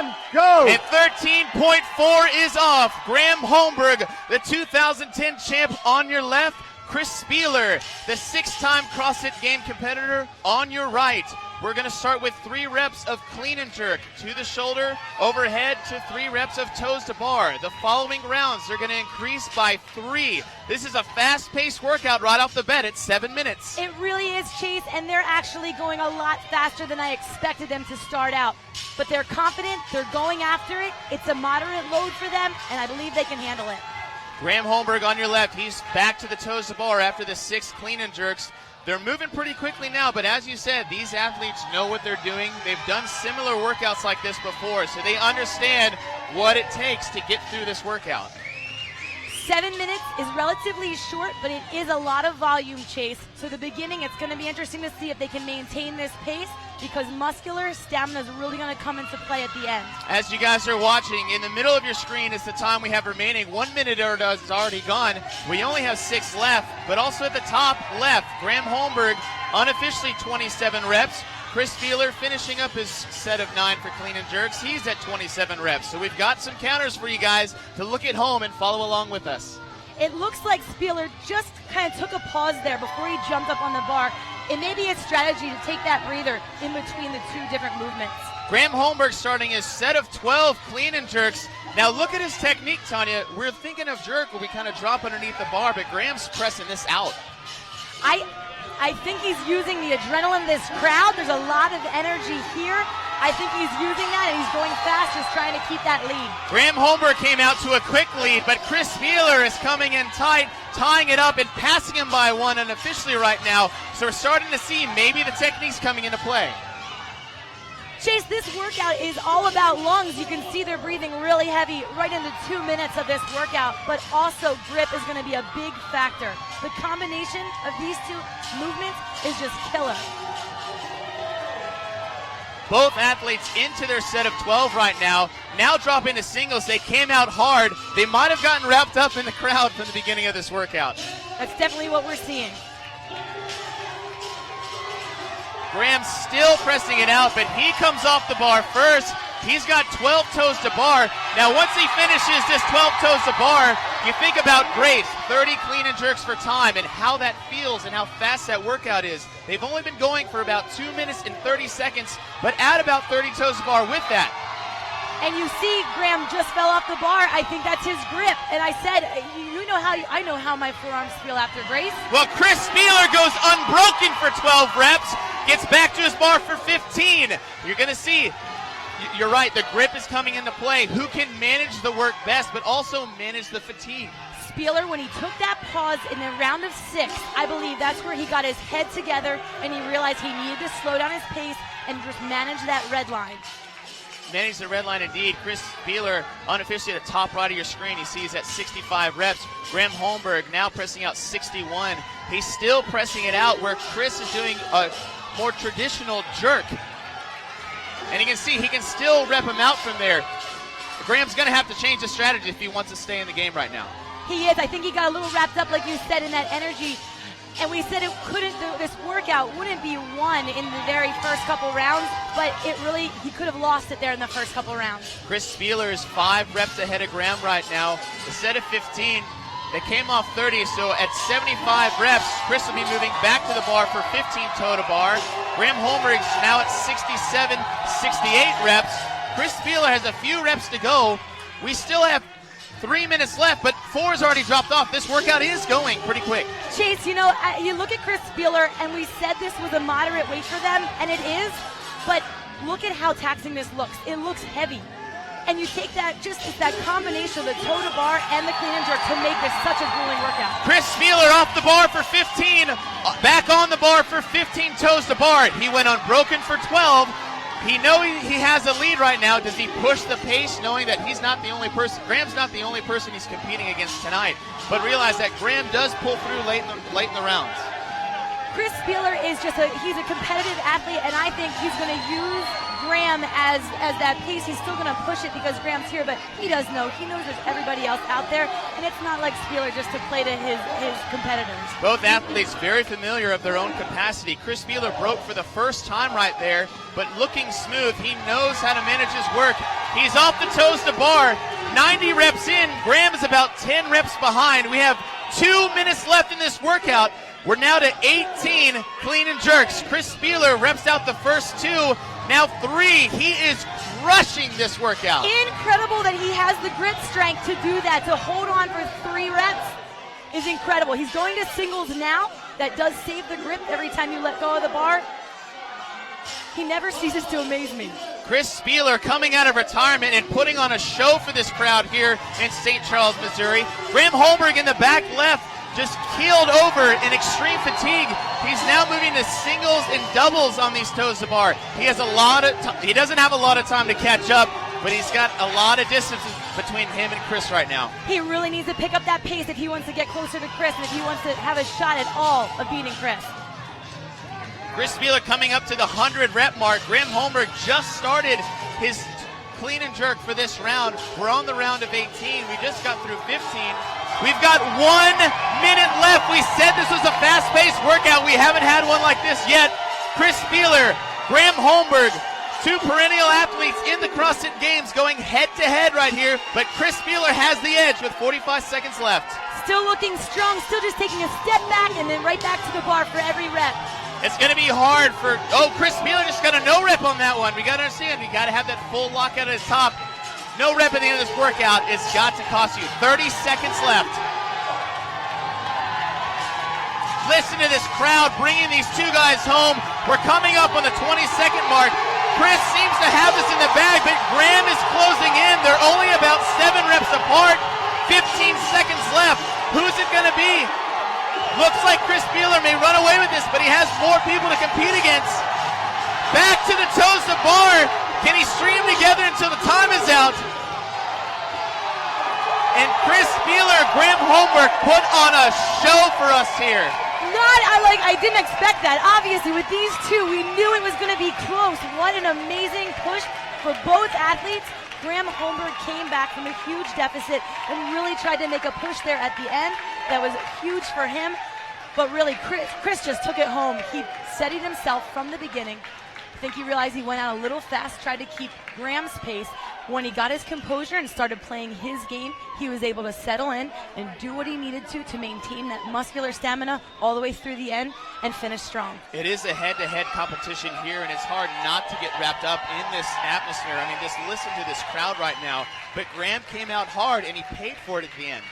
1, go! And 13.4 is off. Graham Holmberg, the 2010 champ on your left. Chris Spealler, the 6-time CrossFit Game competitor on your right. We're going to start with 3 reps of clean and jerk to the shoulder, overhead to 3 reps of toes to bar. The following rounds are going to increase by 3. This is a fast-paced workout right off the bat at 7 minutes. It really is, Chase, and they're actually going a lot faster than I expected them to start out. But they're confident, they're going after it. It's a moderate load for them, and I believe they can handle it. Graham Holmberg on your left, he's back to the toes to bar after the 6 clean and jerks. They're moving pretty quickly now, but as you said, these athletes know what they're doing. They've done similar workouts like this before, so they understand what it takes to get through this workout. 7 minutes is relatively short, but it is a lot of volume, Chase. So the beginning, it's going to be interesting to see if they can maintain this pace, because muscular stamina is really going to come into play at the end. As you guys are watching, in the middle of your screen is the time we have remaining. 1 minute is already gone. We only have 6 left, but also at the top left, Graham Holmberg, unofficially 27 reps. Chris Spealler finishing up his set of 9 for clean and jerks. He's at 27 reps. So we've got some counters for you guys to look at home and follow along with us. It looks like Spealler just kind of took a pause there before he jumped up on the bar. It may be a strategy to take that breather in between the 2 different movements. Graham Holmberg starting his set of 12 clean and jerks. Now look at his technique, Tanya. We're thinking of jerk where we kind of drop underneath the bar, but Graham's pressing this out. I think he's using the adrenaline of this crowd. There's a lot of energy here. I think he's using that, and he's going fast, just trying to keep that lead. Graham Holmberg came out to a quick lead, but Chris Spealler is coming in tight, tying it up and passing him by 1 unofficially right now. So we're starting to see maybe the techniques coming into play. Chase, this workout is all about lungs. You can see they're breathing really heavy right into 2 minutes of this workout, but also grip is going to be a big factor. The combination of these 2 movements is just killer. Both athletes into their set of 12 right now. Now dropping to singles. They came out hard. They might have gotten wrapped up in the crowd from the beginning of this workout. That's definitely what we're seeing. Graham still pressing it out, but he comes off the bar first. He's got 12 toes to bar. Now once he finishes this 12 toes to bar, you think about Grace, 30 clean and jerks for time, and how that feels and how fast that workout is. They've only been going for about 2 minutes and 30 seconds, but add about 30 toes to bar with that. And you see Graham just fell off the bar. I think that's his grip. And I said, I know how my forearms feel after Grace. Well, Chris Spealler goes unbroken for 12 reps, gets back to his bar for 15. You're going to see, you're right, the grip is coming into play. Who can manage the work best, but also manage the fatigue? Spealler, when he took that pause in the round of 6, I believe that's where he got his head together and he realized he needed to slow down his pace and just manage that red line. Manage the red line indeed. Chris Spealler, unofficially at the top right of your screen, he sees at 65 reps. Graham Holmberg now pressing out 61. He's still pressing it out where Chris is doing a more traditional jerk. And you can see he can still rep him out from there. Graham's going to have to change the strategy if he wants to stay in the game right now. He is. I think he got a little wrapped up, like you said, in that energy. And we said this workout wouldn't be won in the very first couple rounds, but he could have lost it there in the first couple rounds. Chris Spealler is 5 reps ahead of Graham right now. The set of 15, they came off 30, so at 75 reps, Chris will be moving back to the bar for 15 toe to bar. Graham Holmberg is now at 67, 68 reps. Chris Spealler has a few reps to go. We still have 3 minutes left, but 4 has already dropped off. This workout is going pretty quick. Chase, you look at Chris Spealler, and we said this was a moderate weight for them, and it is, but look at how taxing this looks. It looks heavy. And you take that, it's that combination of the toe to bar and the clean and jerk to make this such a grueling workout. Chris Spealler off the bar for 15, back on the bar for 15 toes to bar. He went unbroken for 12. He knows he has a lead right now. Does he push the pace knowing that he's not the only person, Graham's not the only person he's competing against tonight, but realize that Graham does pull through late in the rounds. Chris Spealler is he's a competitive athlete, and I think he's going to use Graham as that pace. He's still going to push it because Graham's here, but he knows there's everybody else out there, and it's not like Spealler just to play to his competitors. Both athletes very familiar of their own capacity. Chris Spealler broke for the first time right there, but looking smooth. He knows how to manage his work. He's off the toes to bar. 90 reps in. Graham is about 10 reps behind. We have 2 minutes left in this workout. We're now to 18 clean and jerks. Chris Spealler reps out the first 2. Now 3. He is crushing this workout. Incredible that he has the grit strength to do that, to hold on for 3 reps is incredible. He's going to singles now. That does save the grip every time you let go of the bar. He never ceases to amaze me. Chris Spealler coming out of retirement and putting on a show for this crowd here in St. Charles, Missouri. Graham Holmberg in the back left just keeled over in extreme fatigue. He's now moving to singles and doubles on these toes to bar. He has a lot of he doesn't have a lot of time to catch up, but he's got a lot of distance between him and Chris right now. He really needs to pick up that pace if he wants to get closer to Chris and if he wants to have a shot at all of beating Chris. Chris Spealler coming up to the 100 rep mark. Graham Holmberg just started his clean and jerk for this round. We're on the round of 18. We just got through 15. We've got 1 minute left. We said this was a fast-paced workout. We haven't had one like this yet. Chris Spealler, Graham Holmberg, 2 perennial athletes in the CrossFit Games going head-to-head right here, but Chris Spealler has the edge with 45 seconds left. Still looking strong, still just taking a step back and then right back to the bar for every rep. It's going to be hard for, Chris Spealler just got a no rep on that one. We got to understand, we got to have that full lockout at his top. No rep at the end of this workout. It's got to cost you. 30 seconds left. Listen to this crowd bringing these 2 guys home. We're coming up on the 20-second mark. Chris seems to have this in the bag, but Graham is closing in. They're only about 7 reps apart. 15 seconds left. Who's it going to be? Looks like Chris Spealler may run away with this, but he has more people to compete against. Back to the toes to bar. Can he string them together until the time is out? And Chris Spealler, Graham Holmberg put on a show for us here. I didn't expect that. Obviously, with these 2, we knew it was going to be close. What an amazing push for both athletes. Graham Holmberg came back from a huge deficit and really tried to make a push there at the end. That was huge for him. But really, Chris just took it home. He steadied himself from the beginning. I think he realized he went out a little fast, tried to keep Graham's pace. When he got his composure and started playing his game, he was able to settle in and do what he needed to maintain that muscular stamina all the way through the end and finish strong. It is a head-to-head competition here, and it's hard not to get wrapped up in this atmosphere. I mean, just listen to this crowd right now. But Graham came out hard, and he paid for it at the end.